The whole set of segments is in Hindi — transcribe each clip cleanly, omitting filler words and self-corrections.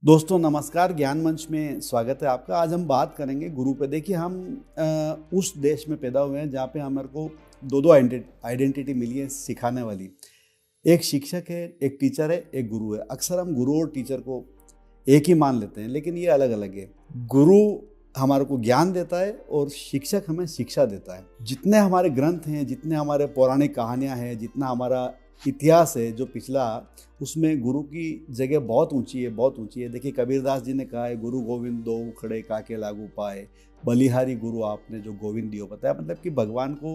दोस्तों नमस्कार, ज्ञान मंच में स्वागत है आपका। आज हम बात करेंगे गुरु पे। देखिए हम उस देश में पैदा हुए हैं जहाँ पे हमारे को दो आइडेंटिटी मिली है सिखाने वाली। एक शिक्षक है, एक टीचर है, एक गुरु है। अक्सर हम गुरु और टीचर को एक ही मान लेते हैं, लेकिन ये अलग अलग है। गुरु हमारे को ज्ञान देता है और शिक्षक हमें शिक्षा देता है। जितने हमारे ग्रंथ हैं, जितने हमारे पौराणिक कहानियाँ हैं, जितना हमारा इतिहास है जो पिछला, उसमें गुरु की जगह बहुत ऊंची है, बहुत ऊंची है। देखिए कबीरदास जी ने कहा है, गुरु गोविंद दो खड़े काके लागू पाए, बलिहारी गुरु आपने जो गोविंद दियो बताया। मतलब कि भगवान को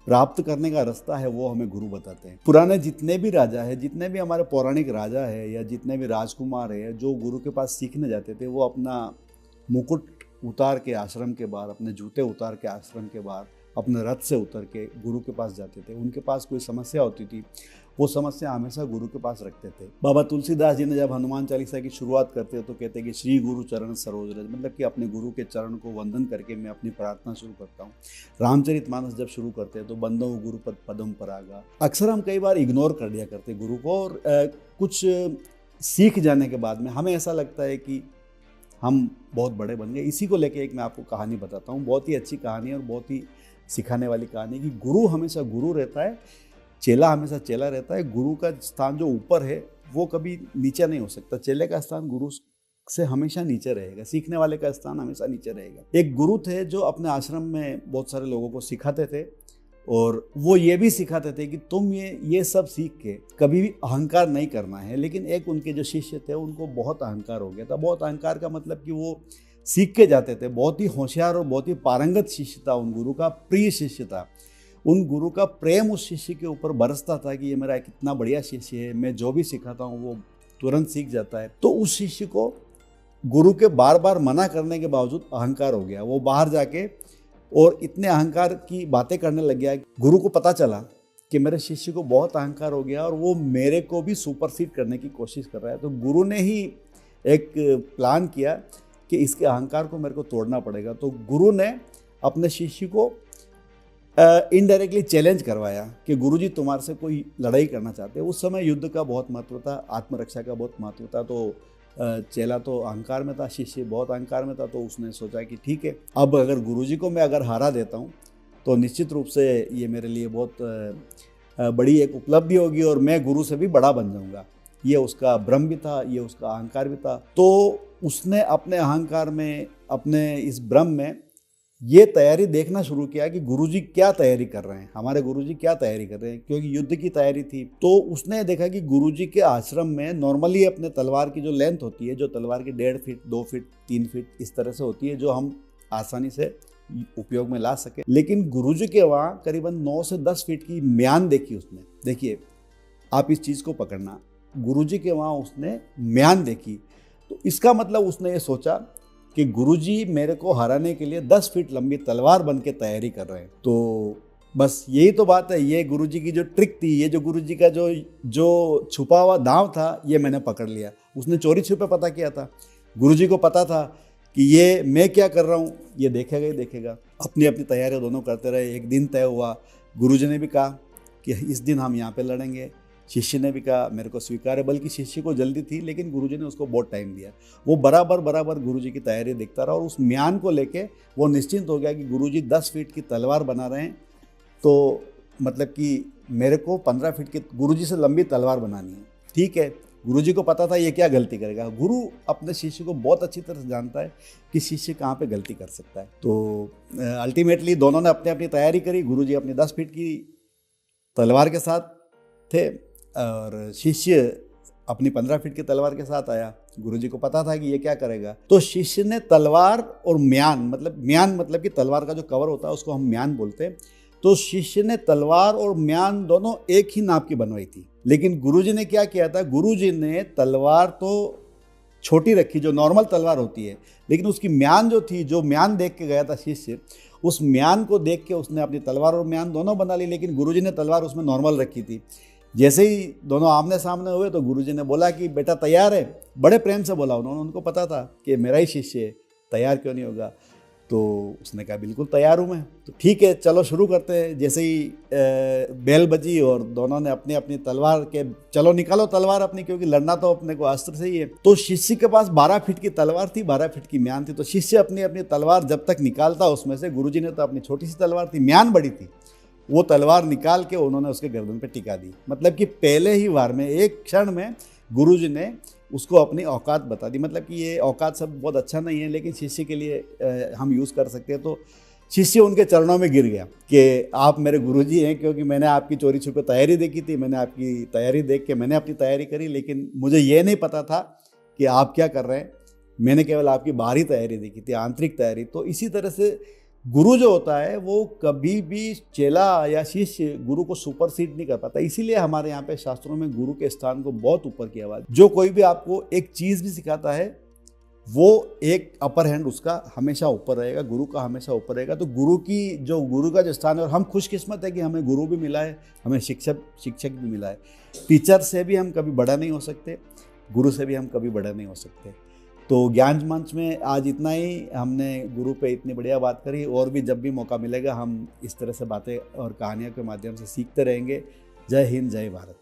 प्राप्त करने का रास्ता है वो हमें गुरु बताते हैं। पुराने जितने भी राजा है, जितने भी हमारे पौराणिक राजा है या जितने भी राजकुमार है जो गुरु के पास सीखने जाते थे, वो अपना मुकुट उतार के आश्रम के बाहर, अपने जूते उतार के आश्रम के बाहर, अपने रथ से उतर के गुरु के पास जाते थे। उनके पास कोई समस्या होती थी, वो समस्या हमेशा गुरु के पास रखते थे। बाबा तुलसीदास जी ने जब हनुमान चालीसा की शुरुआत करते हैं तो कहते हैं कि श्री गुरु चरण सरोज रज, मतलब कि अपने गुरु के चरण को वंदन करके मैं अपनी प्रार्थना शुरू करता हूँ। रामचरितमानस जब शुरू करते हैं तो बंदो गुरुपद पदम परागा। अक्सर हम कई बार इग्नोर कर दिया करते गुरु को, और कुछ सीख जाने के बाद में हमें ऐसा लगता है कि हम बहुत बड़े बन गए। इसी को लेके एक मैं आपको कहानी बताता हूँ, बहुत ही अच्छी कहानी और बहुत ही सिखाने वाली कहानी कि गुरु हमेशा गुरु रहता है, चेला हमेशा चेला रहता है। गुरु का स्थान जो ऊपर है वो कभी नीचे नहीं हो सकता। चेले का स्थान गुरु से हमेशा नीचे रहेगा, सीखने वाले का स्थान हमेशा नीचे रहेगा। एक गुरु थे जो अपने आश्रम में बहुत सारे लोगों को सिखाते थे, और वो ये भी सिखाते थे कि तुम ये सब सीख के कभी भी अहंकार नहीं करना है। लेकिन एक उनके जो शिष्य थे उनको बहुत अहंकार हो गया था। बहुत अहंकार का मतलब कि वो सीख के जाते थे। बहुत ही होशियार और बहुत ही पारंगत शिष्य था, उन गुरु का प्रिय शिष्य था। उन गुरु का प्रेम उस शिष्य के ऊपर बरसता था कि ये मेरा कितना बढ़िया शिष्य है, मैं जो भी सिखाता हूँ वो तुरंत सीख जाता है। तो उस शिष्य को गुरु के बार बार मना करने के बावजूद अहंकार हो गया। वो बाहर जाके और इतने अहंकार की बातें करने लग गया। गुरु को पता चला कि मेरे शिष्य को बहुत अहंकार हो गया और वो मेरे को भी सुपरसीड करने की कोशिश कर रहा है। तो गुरु ने ही एक प्लान किया कि इसके अहंकार को मेरे को तोड़ना पड़ेगा। तो गुरु ने अपने शिष्य को इनडायरेक्टली चैलेंज करवाया कि गुरुजी तुम्हारे से कोई लड़ाई करना चाहते हैं। उस समय युद्ध का बहुत महत्व था, आत्मरक्षा का बहुत महत्व था। तो चेला तो अहंकार में था, शिष्य बहुत अहंकार में था। तो उसने सोचा कि ठीक है, अब अगर गुरुजी को मैं अगर हरा देता हूँ तो निश्चित रूप से ये मेरे लिए बहुत बड़ी एक उपलब्धि होगी और मैं गुरु से भी बड़ा बन जाऊँगा। ये उसका भ्रम भी था, ये उसका अहंकार भी था। तो उसने अपने अहंकार में, अपने इस भ्रम में ये तैयारी देखना शुरू किया कि गुरुजी क्या तैयारी कर रहे हैं, हमारे गुरुजी क्या तैयारी कर रहे हैं, क्योंकि युद्ध की तैयारी थी। तो उसने देखा कि गुरुजी के आश्रम में नॉर्मली अपने तलवार की जो लेंथ होती है, जो तलवार की 1.5 फीट, 2 फीट, 3 फीट इस तरह से होती है, जो हम आसानी से उपयोग में ला सके। लेकिन गुरुजी के वहाँ करीबन 9 से 10 फीट की म्यान देखी उसने। देखिए आप इस चीज़ को पकड़ना, गुरुजी के वहाँ उसने म्यान देखी। तो इसका मतलब उसने ये सोचा कि गुरुजी मेरे को हराने के लिए 10 फीट लंबी तलवार बन के तैयारी कर रहे हैं। तो बस यही तो बात है, ये गुरुजी की जो ट्रिक थी, ये जो गुरुजी का जो छुपा हुआ दांव था, ये मैंने पकड़ लिया। उसने चोरी छुपे पता किया था। गुरुजी को पता था कि ये मैं क्या कर रहा हूँ, ये देखेगा ही देखेगा। अपनी अपनी तैयारियाँ दोनों करते रहे। एक दिन तय हुआ, गुरुजी ने भी कहा कि इस दिन हम यहाँ पे लड़ेंगे। शिष्य ने भी कहा मेरे को स्वीकार है। बल्कि शिष्य को जल्दी थी, लेकिन गुरुजी ने उसको बहुत टाइम दिया। वो बराबर गुरुजी की तैयारी देखता रहा और उस म्यान को लेके वो निश्चिंत हो गया कि गुरुजी 10 फीट की तलवार बना रहे हैं, तो मतलब कि मेरे को 15 फीट की गुरुजी से लंबी तलवार बनानी है। ठीक है, गुरुजी को पता था ये क्या गलती करेगा। गुरु अपने शिष्य को बहुत अच्छी तरह से जानता है कि शिष्य कहाँ पे गलती कर सकता है। तो अल्टीमेटली दोनों ने अपनी अपनी तैयारी करी। गुरुजी अपनी 10 फीट की तलवार के साथ थे और शिष्य अपनी 15 फीट की तलवार के साथ आया। गुरुजी को पता था कि ये क्या करेगा। तो शिष्य ने तलवार और म्यान मतलब कि तलवार का जो कवर होता है उसको हम म्यान बोलते हैं। तो शिष्य ने तलवार और म्यान दोनों एक ही नाप की बनवाई थी। लेकिन गुरुजी ने क्या किया था, गुरुजी ने तलवार तो छोटी रखी जो नॉर्मल तलवार होती है, लेकिन उसकी म्यान जो थी, जो म्यान देख के गया था शिष्य, उस म्यान को देख के उसने अपनी तलवार और म्यान दोनों बना ली। लेकिन गुरुजी ने तलवार उसमें नॉर्मल रखी थी। जैसे ही दोनों आमने सामने हुए तो गुरुजी ने बोला कि बेटा तैयार है। बड़े प्रेम से बोला उन्होंने, उनको पता था कि मेरा ही शिष्य है, तैयार क्यों नहीं होगा। तो उसने कहा बिल्कुल तैयार हूँ मैं। तो ठीक है चलो शुरू करते हैं। जैसे ही बेल बजी और दोनों ने अपनी अपनी तलवार के, चलो निकालो तलवार अपनी, क्योंकि लड़ना तो अपने को अस्त्र से ही है। तो शिष्य के पास 12 फीट की तलवार थी, 12 फीट की म्यान थी। तो शिष्य अपनी अपनी तलवार जब तक निकालता, उसमें से गुरुजी ने तो अपनी छोटी सी तलवार थी, म्यान बड़ी थी, वो तलवार निकाल के उन्होंने उसके गर्दन पे टिका दी। मतलब कि पहले ही वार में, एक क्षण में गुरुजी ने उसको अपनी औकात बता दी। मतलब कि ये औकात सब बहुत अच्छा नहीं है, लेकिन शिष्य के लिए हम यूज़ कर सकते हैं। तो शिष्य उनके चरणों में गिर गया कि आप मेरे गुरुजी हैं, क्योंकि मैंने आपकी चोरी छुपे तैयारी देखी थी, मैंने आपकी तैयारी देख के मैंने अपनी तैयारी करी, लेकिन मुझे ये नहीं पता था कि आप क्या कर रहे हैं। मैंने केवल आपकी बाहरी तैयारी देखी थी, आंतरिक तैयारी। तो इसी तरह से गुरु जो होता है वो कभी भी चेला या शिष्य गुरु को सुपरसीड नहीं कर पाता। इसीलिए हमारे यहाँ पे शास्त्रों में गुरु के स्थान को बहुत ऊपर किया हुआ है। जो कोई भी आपको एक चीज़ भी सिखाता है, वो एक अपर हैंड उसका हमेशा ऊपर रहेगा, गुरु का हमेशा ऊपर रहेगा। तो गुरु का जो स्थान है, और हम खुशकिस्मत है कि हमें गुरु भी मिला है, हमें शिक्षक भी मिला है। टीचर से भी हम कभी बड़ा नहीं हो सकते, गुरु से भी हम कभी बड़ा नहीं हो सकते। तो ज्ञान मंच में आज इतना ही। हमने गुरु पे इतनी बढ़िया बात करी, और भी जब भी मौका मिलेगा हम इस तरह से बातें और कहानियों के माध्यम से सीखते रहेंगे। जय हिंद, जय भारत।